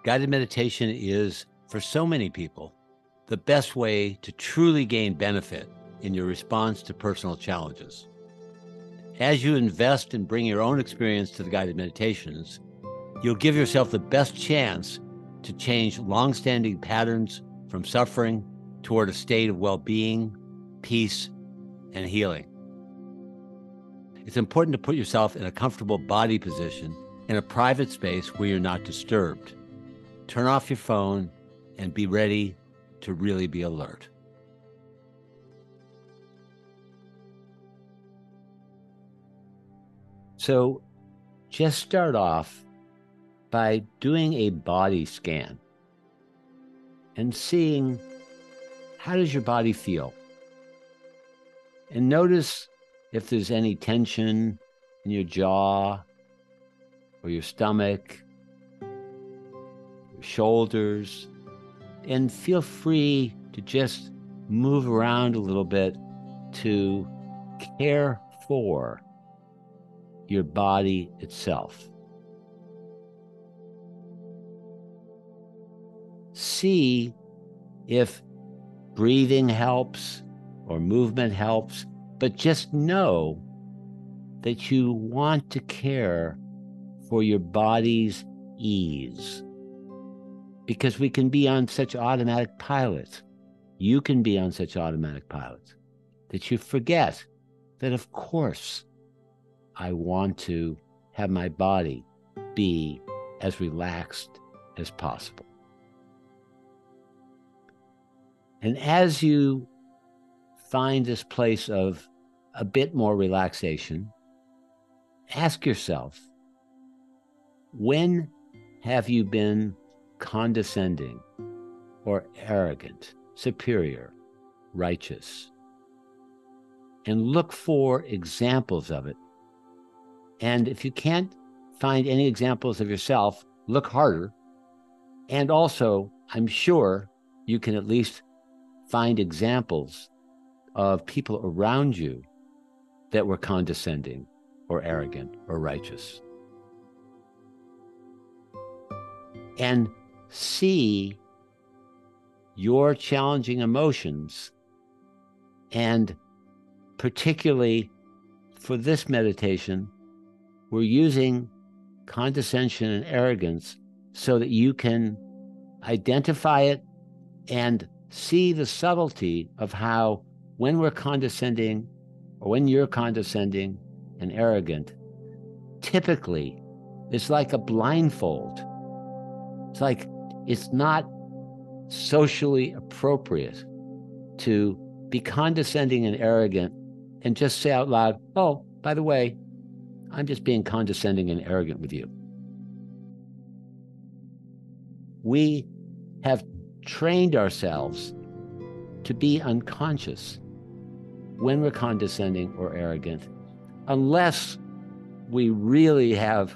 Guided meditation is, for so many people, the best way to truly gain benefit in your response to personal challenges. As you invest and bring your own experience to the guided meditations, you'll give yourself the best chance to change long-standing patterns from suffering toward a state of well-being, peace, and healing. It's important to put yourself in a comfortable body position in a private space where you're not disturbed. Turn off your phone and be ready to really be alert. So just start off by doing a body scan and seeing, how does your body feel? And notice if there's any tension in your jaw or your stomach, your shoulders, and feel free to just move around a little bit to care for your body itself. See if breathing helps or movement helps, but just know that you want to care for your body's ease, because we can be on such automatic pilot. You can be on such automatic pilot that you forget that, of course, I want to have my body be as relaxed as possible. And as you find this place of a bit more relaxation, ask yourself, when have you been condescending or arrogant, superior, righteous? And look for examples of it. And if you can't find any examples of yourself, look harder. And also, I'm sure you can at least find examples of people around you that were condescending or arrogant or righteous. And see your challenging emotions, and particularly for this meditation, we're using condescension and arrogance so that you can identify it and see the subtlety of how, when we're condescending or when you're condescending and arrogant, typically it's like a blindfold. It's like it's not socially appropriate to be condescending and arrogant and just say out loud, oh, by the way, I'm just being condescending and arrogant with you. We have trained ourselves to be unconscious when we're condescending or arrogant, unless we really have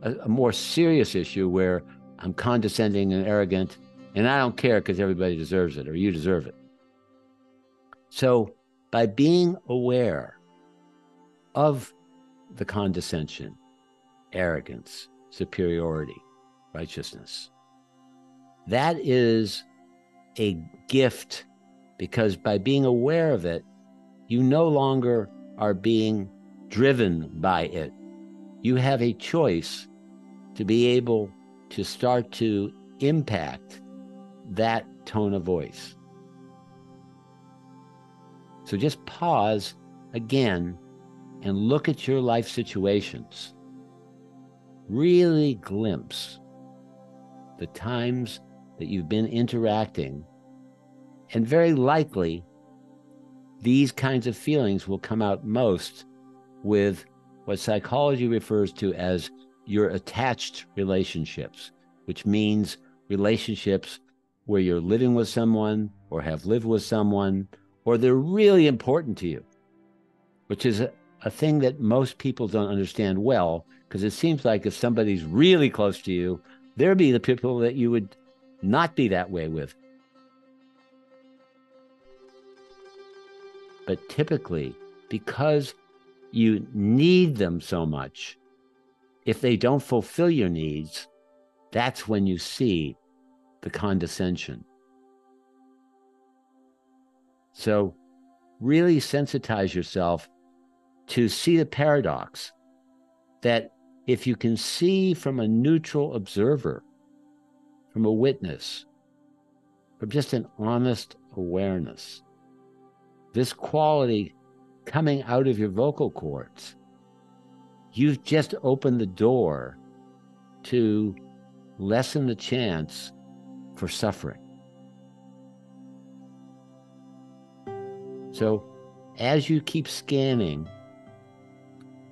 a more serious issue where I'm condescending and arrogant and I don't care because everybody deserves it or you deserve it. So by being aware of the condescension, arrogance, superiority, righteousness, that is a gift, because by being aware of it, you no longer are being driven by it. You have a choice to be able to start to impact that tone of voice. So just pause again and look at your life situations. Really glimpse the times that you've been interacting, and very likely these kinds of feelings will come out most with what psychology refers to as your attached relationships, which means relationships where you're living with someone or have lived with someone, or they're really important to you, which is a thing that most people don't understand well, because it seems like if somebody's really close to you, they'll be the people that you would not be that way with. But typically, because you need them so much, if they don't fulfill your needs, That's when you see the condescension. So really sensitize yourself to see the paradox that if you can see from a neutral observer, from a witness, from just an honest awareness, this quality coming out of your vocal cords, you've just opened the door to lessen the chance for suffering. So as you keep scanning,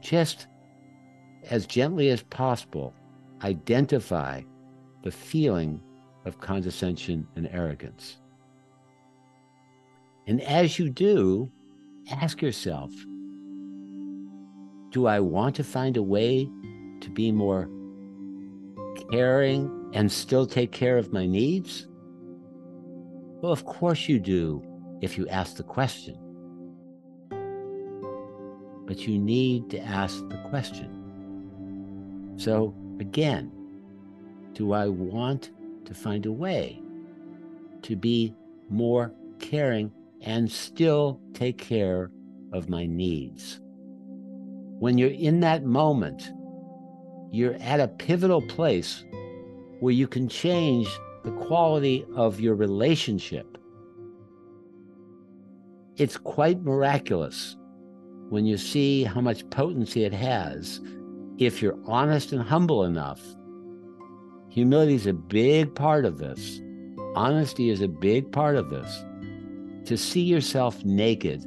just as gently as possible, identify the feeling of condescension and arrogance. And as you do, ask yourself, do I want to find a way to be more caring and still take care of my needs? Well, of course you do if you ask the question. But you need to ask the question. So again, do I want to find a way to be more caring and still take care of my needs? When you're in that moment, you're at a pivotal place where you can change the quality of your relationship. It's quite miraculous when you see how much potency it has if you're honest and humble enough. Humility is a big part of this. Honesty is a big part of this. To see yourself naked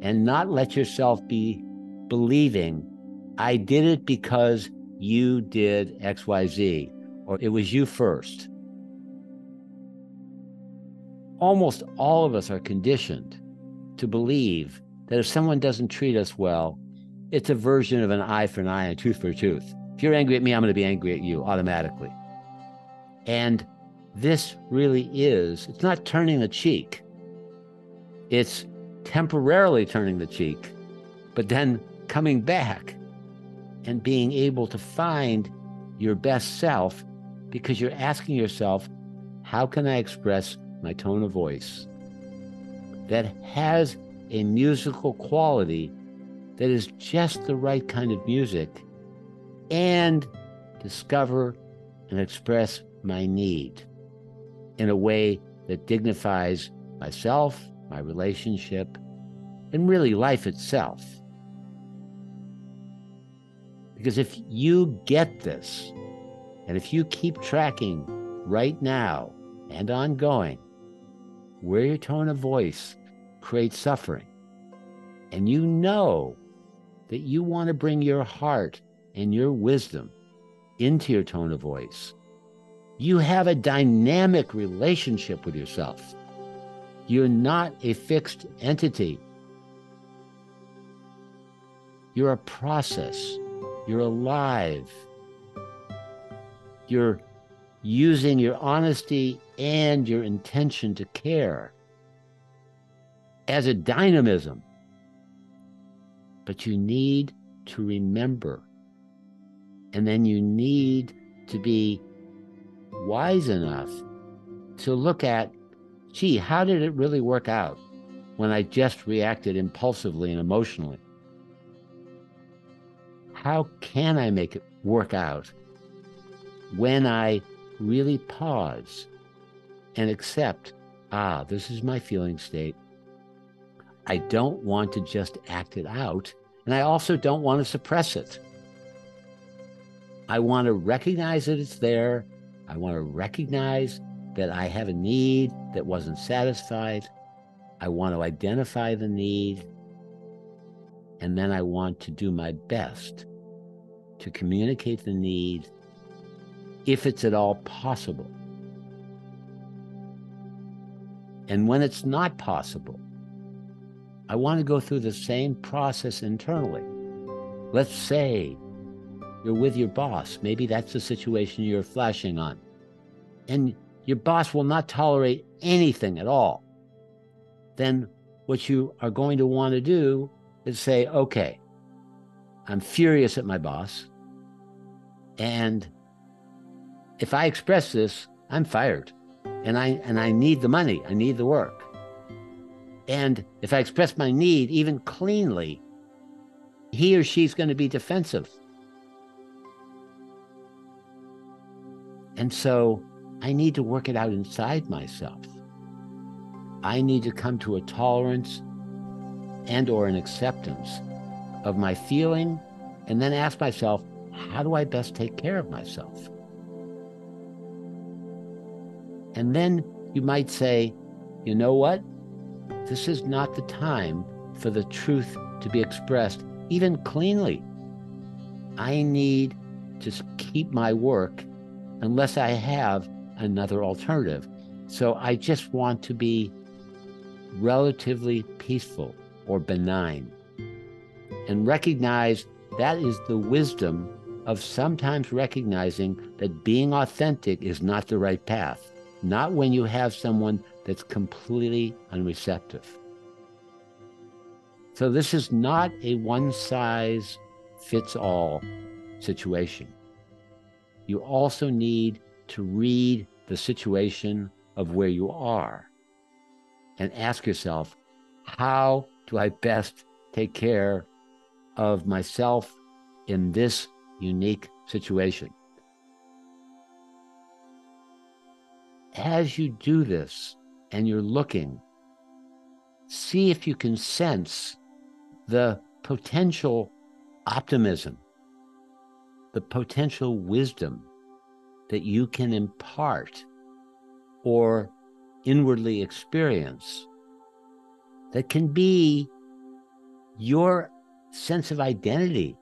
and not let yourself be believing, I did it because you did XYZ, or it was you first. Almost all of us are conditioned to believe that if someone doesn't treat us well, it's a version of an eye for an eye and a tooth for a tooth. If you're angry at me, I'm going to be angry at you automatically. And this really is, it's not turning the cheek. It's temporarily turning the cheek, but then coming back and being able to find your best self, because you're asking yourself, how can I express my tone of voice that has a musical quality that is just the right kind of music, and discover and express my need in a way that dignifies myself, my relationship, and really life itself. Because if you get this, and if you keep tracking right now and ongoing where your tone of voice creates suffering, and you know that you want to bring your heart and your wisdom into your tone of voice, you have a dynamic relationship with yourself. You're not a fixed entity. You're a process. You're alive. You're using your honesty and your intention to care as a dynamism. But you need to remember, and then you need to be wise enough to look at, gee, how did it really work out when I just reacted impulsively and emotionally? How can I make it work out when I really pause and accept, this is my feeling state. I don't want to just act it out, and I also don't want to suppress it. I want to recognize that it's there. I want to recognize that I have a need that wasn't satisfied. I want to identify the need, and then I want to do my best to communicate the need if it's at all possible. And when it's not possible, I want to go through the same process internally. Let's say you're with your boss. Maybe that's the situation you're flashing on. And your boss will not tolerate anything at all. Then what you are going to want to do is say, okay, I'm furious at my boss, and if I express this, I'm fired, and I need the money, I need the work. And if I express my need, even cleanly, he or she's going to be defensive. And so I need to work it out inside myself. I need to come to a tolerance and or an acceptance of my feeling, and then ask myself, how do I best take care of myself? And then you might say, you know what? This is not the time for the truth to be expressed, even cleanly. I need to keep my work unless I have another alternative. So I just want to be relatively peaceful or benign, and recognize that is the wisdom of sometimes recognizing that being authentic is not the right path, not when you have someone that's completely unreceptive. So this is not a one-size-fits-all situation. You also need to read the situation of where you are and ask yourself, how do I best take care of myself in this unique situation? As you do this and you're looking, see if you can sense the potential optimism, the potential wisdom that you can impart or inwardly experience that can be your sense of identity.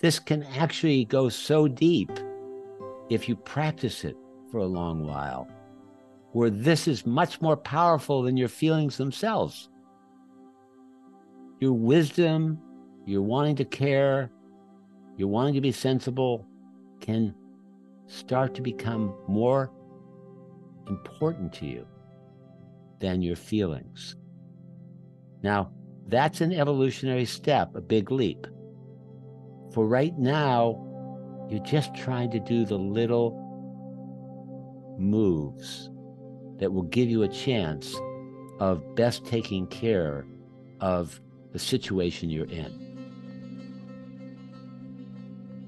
This can actually go so deep if you practice it for a long while, where this is much more powerful than your feelings themselves. Your wisdom, your wanting to care, your wanting to be sensible can start to become more important to you than your feelings. Now, that's an evolutionary step, a big leap. For right now, you're just trying to do the little moves that will give you a chance of best taking care of the situation you're in.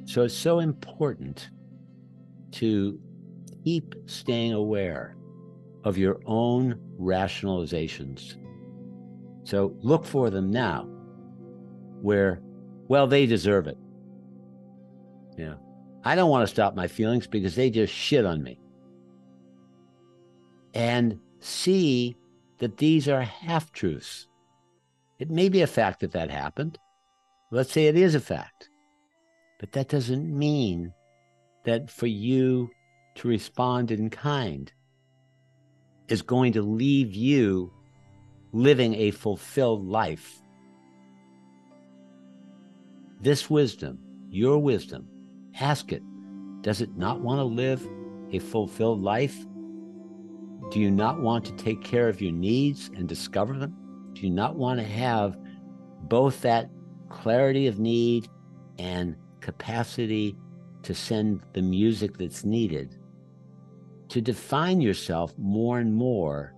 So it's so important to keep staying aware of your own rationalizations. So look for them now where, well, they deserve it. Yeah. I don't want to stop my feelings because they just shit on me. And see that these are half-truths. It may be a fact that that happened. Let's say it is a fact. But that doesn't mean that for you to respond in kind is going to leave you living a fulfilled life. This wisdom, your wisdom, ask it. Does it not want to live a fulfilled life? Do you not want to take care of your needs and discover them? Do you not want to have both that clarity of need and capacity to send the music that's needed to define yourself more and more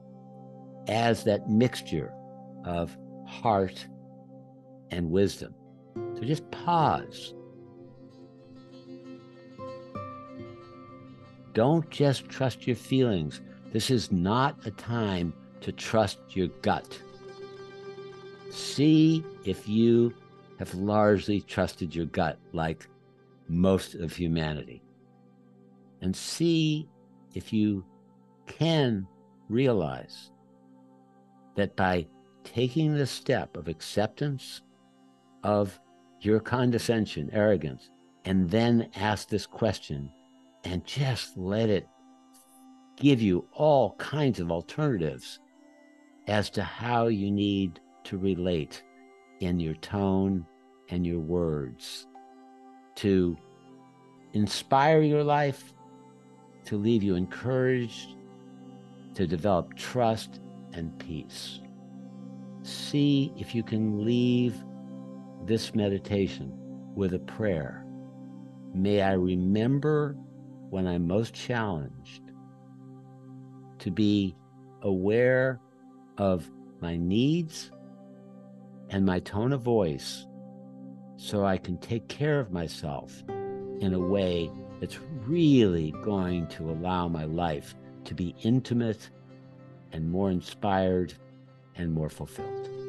as that mixture of heart and wisdom? So just pause. Don't just trust your feelings. This is not a time to trust your gut. See if you have largely trusted your gut like most of humanity. And see if you can realize that by taking the step of acceptance of your condescension, arrogance, and then ask this question and just let it give you all kinds of alternatives as to how you need to relate in your tone and your words to inspire your life, to leave you encouraged, to develop trust and peace. See if you can leave this meditation with a prayer. May I remember when I'm most challenged, to be aware of my needs and my tone of voice so I can take care of myself in a way that's really going to allow my life to be intimate and more inspired and more fulfilled.